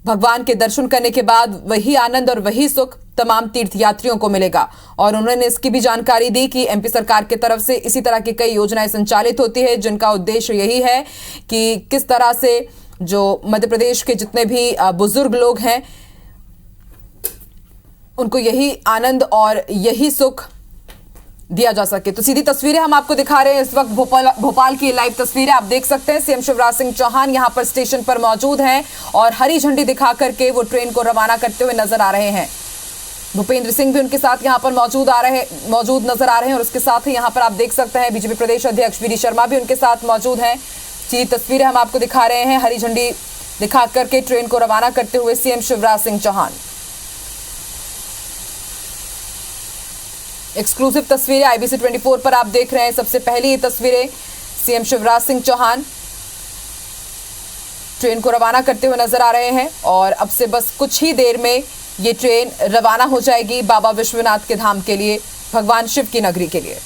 भगवान के दर्शन करने के बाद वही आनंद और वही सुख तमाम तीर्थ यात्रियों को मिलेगा। और उन्होंने इसकी भी जानकारी दी कि एमपी सरकार की तरफ से इसी तरह की कई योजनाएं संचालित होती है, जिनका उद्देश्य यही है कि किस तरह से जो मध्य प्रदेश के जितने भी बुजुर्ग लोग हैं उनको यही आनंद और यही सुख दिया जा सके। तो सीधी तस्वीरें हम आपको दिखा रहे हैं इस वक्त भोपाल की लाइव तस्वीरें आप देख सकते हैं। सीएम शिवराज सिंह चौहान यहां पर स्टेशन पर मौजूद हैं और हरी झंडी दिखा करके वो ट्रेन को रवाना करते हुए नजर आ रहे हैं। भूपेंद्र सिंह भी उनके साथ यहां पर मौजूद नजर आ रहे हैं और उसके साथ ही यहां पर आप देख सकते हैं बीजेपी प्रदेश अध्यक्ष वी डी शर्मा भी उनके साथ मौजूद हैं। सीधी तस्वीरें हम आपको दिखा रहे हैं, हरी झंडी दिखा करके ट्रेन को रवाना करते हुए सीएम शिवराज सिंह चौहान। एक्सक्लूसिव तस्वीरें आईबीसी 24 पर आप देख रहे हैं। सबसे पहली ये तस्वीरें सीएम शिवराज सिंह चौहान ट्रेन को रवाना करते हुए नजर आ रहे हैं और अब से बस कुछ ही देर में ये ट्रेन रवाना हो जाएगी बाबा विश्वनाथ के धाम के लिए, भगवान शिव की नगरी के लिए।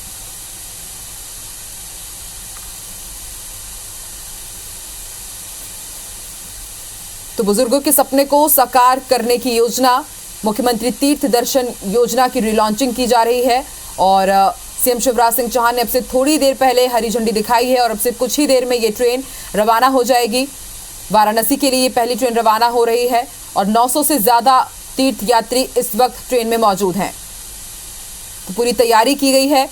तो बुजुर्गों के सपने को साकार करने की योजना मुख्यमंत्री तीर्थ दर्शन योजना की रिलॉन्चिंग की जा रही है और सीएम शिवराज सिंह चौहान ने अब से थोड़ी देर पहले हरी झंडी दिखाई है और अब से कुछ ही देर में ये ट्रेन रवाना हो जाएगी। वाराणसी के लिए ये पहली ट्रेन रवाना हो रही है और 900 से ज्यादा तीर्थ यात्री इस वक्त ट्रेन में मौजूद हैं। तो पूरी तैयारी की गई है।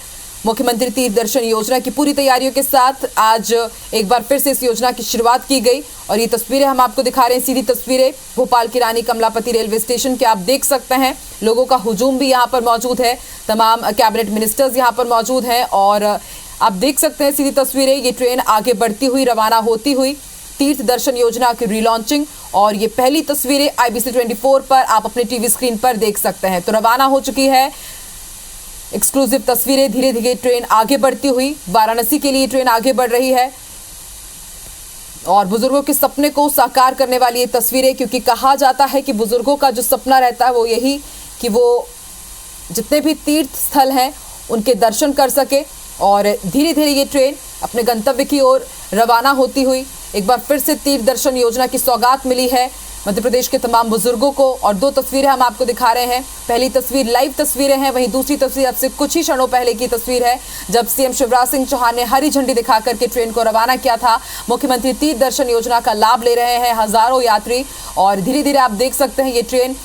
मुख्यमंत्री तीर्थ दर्शन योजना की पूरी तैयारियों के साथ आज एक बार फिर से इस योजना की शुरुआत की गई और ये तस्वीरें हम आपको दिखा रहे हैं। सीधी तस्वीरें भोपाल की रानी कमलापति रेलवे स्टेशन के आप देख सकते हैं। लोगों का हुजूम भी यहाँ पर मौजूद है, तमाम कैबिनेट मिनिस्टर्स यहाँ पर मौजूद हैं और आप देख सकते हैं सीधी तस्वीरें। ये ट्रेन आगे बढ़ती हुई रवाना होती हुई तीर्थ दर्शन योजना की रिलॉन्चिंग और ये पहली तस्वीरें आईबीसी 24 पर आप अपने टीवी स्क्रीन पर देख सकते हैं। तो रवाना हो चुकी है एक्सक्लूसिव तस्वीरें। धीरे धीरे ट्रेन आगे बढ़ती हुई वाराणसी के लिए ट्रेन आगे बढ़ रही है और बुजुर्गों के सपने को साकार करने वाली ये तस्वीरें, क्योंकि कहा जाता है कि बुजुर्गों का जो सपना रहता है वो यही कि वो जितने भी तीर्थ स्थल हैं उनके दर्शन कर सके और धीरे धीरे ये ट्रेन अपने गंतव्य की ओर रवाना होती हुई एक बार फिर से तीर्थ दर्शन योजना की सौगात मिली है मध्य प्रदेश के तमाम बुजुर्गों को। और दो तस्वीरें हम आपको दिखा रहे हैं। पहली तस्वीर लाइव तस्वीरें हैं, वहीं दूसरी तस्वीर अब से कुछ ही क्षणों पहले की तस्वीर है जब सीएम शिवराज सिंह चौहान ने हरी झंडी दिखा करके ट्रेन को रवाना किया था। मुख्यमंत्री तीर्थ दर्शन योजना का लाभ ले रहे हैं हजारों यात्री और धीरे धीरे आप देख सकते हैं ये ट्रेन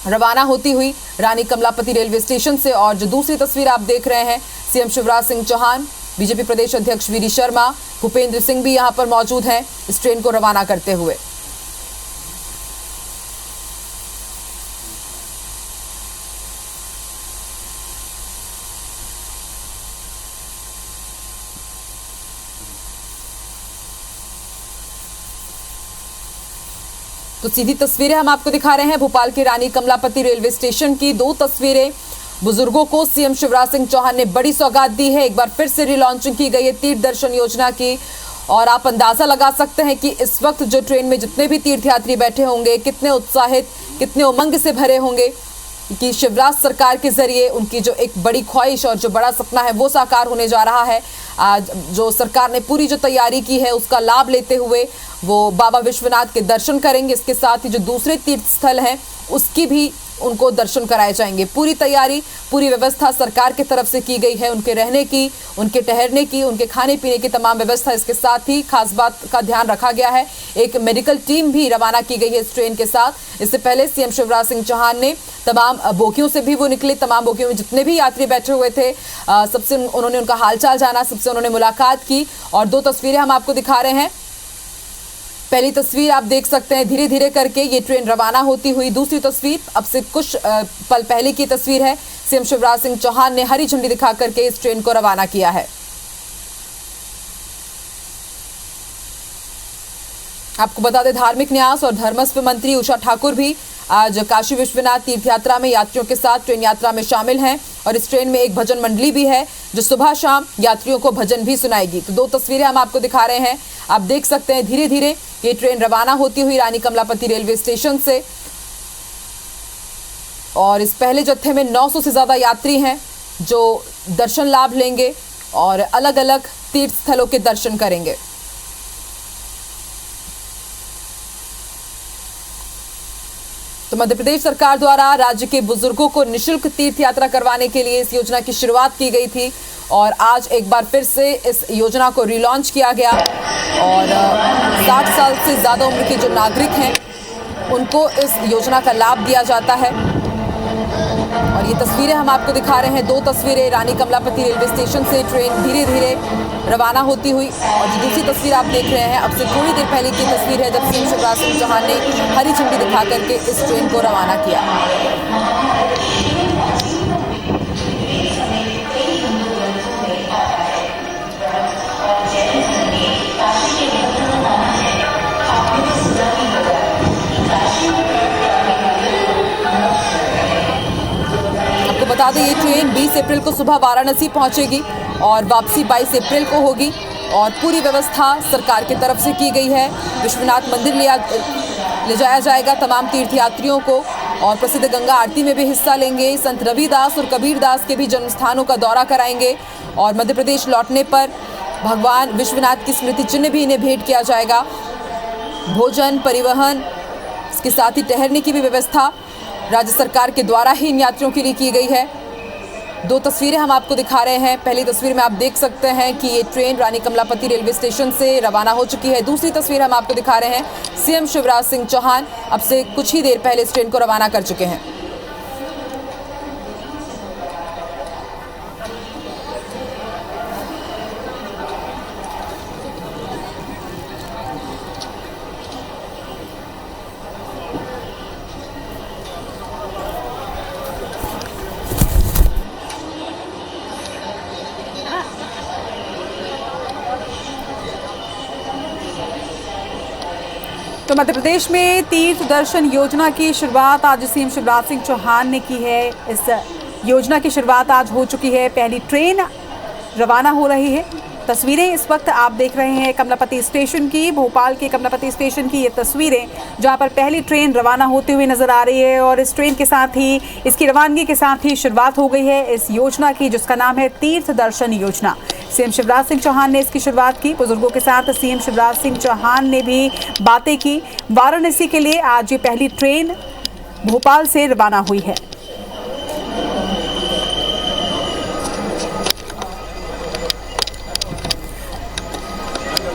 रवाना होती हुई रानी कमलापति रेलवे स्टेशन से। और जो दूसरी तस्वीर आप देख रहे हैं सीएम शिवराज सिंह चौहान, बीजेपी प्रदेश अध्यक्ष वी डी शर्मा, भूपेंद्र सिंह भी यहां पर मौजूद हैं इस ट्रेन को रवाना करते हुए। तो सीधी तस्वीरें हम आपको दिखा रहे हैं भोपाल के रानी कमलापति रेलवे स्टेशन की। 2 तस्वीरें। बुजुर्गों को सीएम शिवराज सिंह चौहान ने बड़ी सौगात दी है। एक बार फिर से रिलॉन्चिंग की गई है तीर्थ दर्शन योजना की और आप अंदाजा लगा सकते हैं कि इस वक्त जो ट्रेन में जितने भी तीर्थयात्री बैठे होंगे कितने उत्साहित, कितने उमंग से भरे होंगे कि शिवराज सरकार के जरिए उनकी जो एक बड़ी ख्वाहिश और जो बड़ा सपना है वो साकार होने जा रहा है। आज जो सरकार ने पूरी जो तैयारी की है उसका लाभ लेते हुए वो बाबा विश्वनाथ के दर्शन करेंगे। इसके साथ ही जो दूसरे तीर्थ स्थल हैं उसकी भी उनको दर्शन कराए जाएंगे। पूरी तैयारी, पूरी व्यवस्था सरकार की तरफ से की गई है। उनके रहने की, उनके ठहरने की, उनके खाने पीने की तमाम व्यवस्था। इसके साथ ही खास बात का ध्यान रखा गया है, एक मेडिकल टीम भी रवाना की गई है इस ट्रेन के साथ। इससे पहले सीएम शिवराज सिंह चौहान ने तमाम बोगियों से भी वो निकले, तमाम बोगियों में जितने भी यात्री बैठे हुए थे सबसे उन्होंने उनका हालचाल जाना, सबसे उन्होंने मुलाकात की। और 2 तस्वीरें हम आपको दिखा रहे हैं। पहली तस्वीर आप देख सकते हैं, धीरे धीरे करके ये ट्रेन रवाना होती हुई। दूसरी तस्वीर अब से कुछ पल पहले की तस्वीर है। सीएम शिवराज सिंह चौहान ने हरी झंडी दिखा करके इस ट्रेन को रवाना किया है। आपको बता दें, धार्मिक न्यास और धर्मस्व मंत्री उषा ठाकुर भी आज काशी विश्वनाथ तीर्थ यात्रा में यात्रियों के साथ ट्रेन यात्रा में शामिल हैं और इस ट्रेन में एक भजन मंडली भी है जो सुबह शाम यात्रियों को भजन भी सुनाएगी। तो 2 तस्वीरें हम आपको दिखा रहे हैं। आप देख सकते हैं धीरे धीरे ये ट्रेन रवाना होती हुई रानी कमलापति रेलवे स्टेशन से और इस पहले जत्थे में 900 से ज्यादा यात्री हैं जो दर्शन लाभ लेंगे और अलग अलग तीर्थ स्थलों के दर्शन करेंगे। तो मध्य प्रदेश सरकार द्वारा राज्य के बुजुर्गों को निशुल्क तीर्थ यात्रा करवाने के लिए इस योजना की शुरुआत की गई थी और आज एक बार फिर से इस योजना को रिलॉन्च किया गया और 60 साल से ज़्यादा उम्र के जो नागरिक हैं उनको इस योजना का लाभ दिया जाता है। और ये तस्वीरें हम आपको दिखा रहे हैं, 2 तस्वीरें रानी कमलापति रेलवे स्टेशन से ट्रेन धीरे धीरे रवाना होती हुई और जो दूसरी तस्वीर आप देख रहे हैं अब से थोड़ी देर पहले की तस्वीर है जब सीएम शिवराज सिंह चौहान ने हरी झंडी दिखा करके इस ट्रेन को रवाना किया। बता दें ये ट्रेन 20 अप्रैल को सुबह वाराणसी पहुंचेगी और वापसी 22 अप्रैल को होगी और पूरी व्यवस्था सरकार की तरफ से की गई है। विश्वनाथ मंदिर ले जाया जाएगा तमाम तीर्थयात्रियों को और प्रसिद्ध गंगा आरती में भी हिस्सा लेंगे। संत रविदास और कबीरदास के भी जन्म स्थानों का दौरा कराएंगे और मध्य प्रदेश लौटने पर भगवान विश्वनाथ की स्मृति चिन्ह भी इन्हें भेंट किया जाएगा। भोजन, परिवहन, इसके साथ ही ठहरने की भी व्यवस्था राज्य सरकार के द्वारा ही इन यात्रियों के लिए की गई है। 2 तस्वीरें हम आपको दिखा रहे हैं। पहली तस्वीर में आप देख सकते हैं कि ये ट्रेन रानी कमलापति रेलवे स्टेशन से रवाना हो चुकी है। दूसरी तस्वीर हम आपको दिखा रहे हैं, सीएम शिवराज सिंह चौहान अब से कुछ ही देर पहले इस ट्रेन को रवाना कर चुके हैं। तो मध्य प्रदेश में तीर्थ दर्शन योजना की शुरुआत आज सीएम शिवराज सिंह चौहान ने की है। इस योजना की शुरुआत आज हो चुकी है। पहली ट्रेन रवाना हो रही है। तस्वीरें इस वक्त आप देख रहे हैं कमलापति स्टेशन की, भोपाल के कमलापति स्टेशन की ये तस्वीरें जहां पर पहली ट्रेन रवाना होती हुई नजर आ रही है और इस ट्रेन के साथ ही, इसकी रवानगी के साथ ही शुरुआत हो गई है इस योजना की जिसका नाम है तीर्थ दर्शन योजना। सीएम शिवराज सिंह चौहान ने इसकी शुरुआत की। बुजुर्गों के साथ सीएम शिवराज सिंह चौहान ने भी बातें की। वाराणसी के लिए आज ये पहली ट्रेन भोपाल से रवाना हुई है।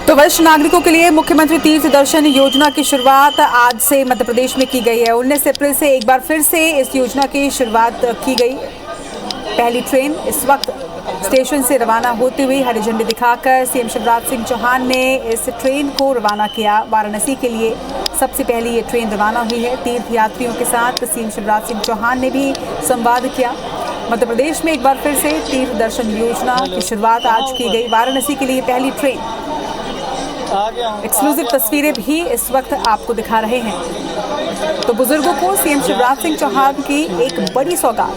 तो वरिष्ठ नागरिकों के लिए मुख्यमंत्री तीर्थ दर्शन योजना की शुरुआत आज से मध्य प्रदेश में की गई है। 19 अप्रैल से एक बार फिर से इस योजना की शुरुआत की गई। पहली ट्रेन इस वक्त स्टेशन से रवाना होती हुई हरी झंडी दिखाकर सीएम शिवराज सिंह चौहान ने इस ट्रेन को रवाना किया। वाराणसी के लिए सबसे पहले ये ट्रेन रवाना हुई है। तीर्थ यात्रियों के साथ सीएम शिवराज सिंह चौहान ने भी संवाद किया। मध्य प्रदेश में एक बार फिर से तीर्थ दर्शन योजना की शुरुआत आज की गई। वाराणसी के लिए पहली ट्रेन। एक्सक्लूसिव तस्वीरें भी इस वक्त आपको दिखा रहे हैं। तो बुजुर्गों को सीएम शिवराज सिंह चौहान की एक बड़ी सौगात।